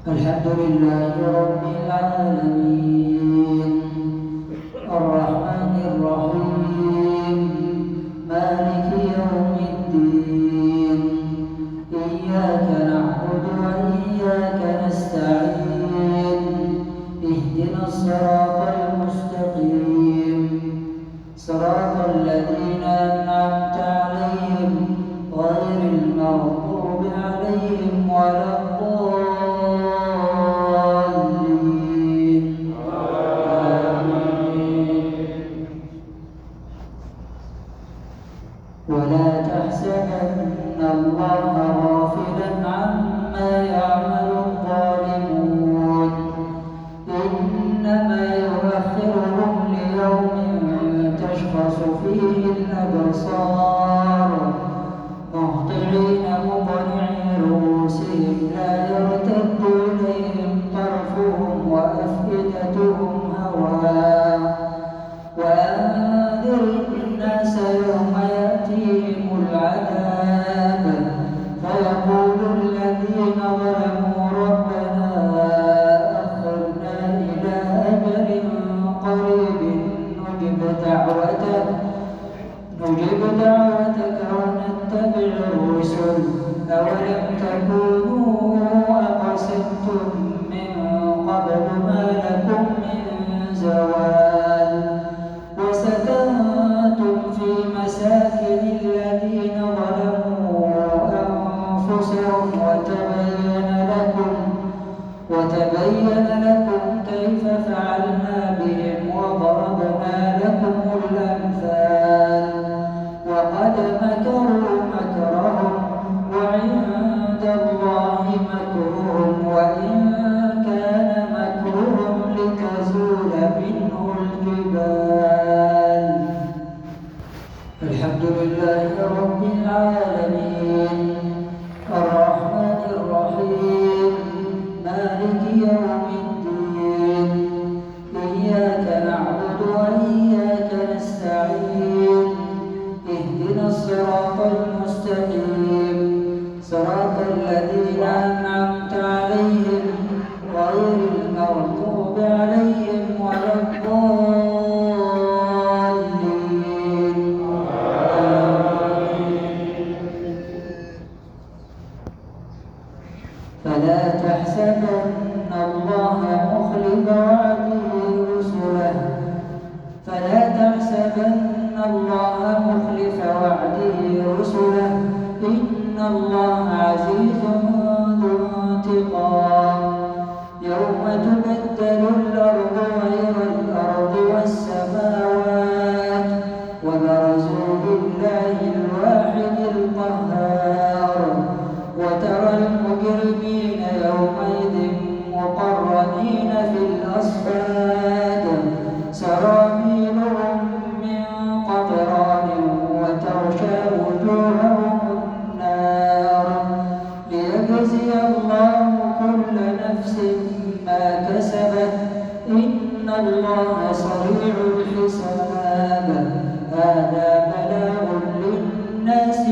الحمد لله رب العالمين الرحمن الرحيم مالك يوم الدين إياك نعبد وإياك نستعين اهدنا الصراط المستقيم صراط الذين أنعمت عليهم غير المغضوب عليهم ولا الضالين آمين. ولا تحسبن الله غافلا عما يعمل الظالمون إنما يؤخرهم ليوم تشخص فيه الأبصار مهطعين مقنعي رؤوسهم لا يرتد إليهم طرفهم وأفئدتهم هواء وأنذر الناس يوم يأتيهم العذاب فيقول الذين ظلموا ربنا أخرنا إلى أجل قريب نجب دعوتك ونتبع الرسل أولم تكونوا أقسمتم من قبل ما لكم من زوال وسكنتم في مساكن الذين ظلموا أنفسهم وتبين لكم كيف فعلنا بهم وضربنا لكم الأمثال وقد مكروا مكرهم وعند الله مكرهم وإن كان مكرهم لتزول منه الجبال. الحمد لله رب العالمين الرحمن الرحيم مالك يوم الدين إياك نعبد وإياك نستعين اهدنا الصراط المستقيم صراط الذين أنعمت عليهم غير المغضوب عليهم ولا الضالين فلا تحسبن الله مخلف وعده رسله إن الله عزيز ذو انتقام يوم تبدل الأرض غير الأرض والسماوات وبرزوا لله الواحد القهار وترى المجرمين يومئذ مقرنين في الأصفاد سرابيلهم من قطران وتغشى وجوههم النار ليجزي الله كل نفس ما كسبت إن الله سريع الحساب هذا بلاغ للناس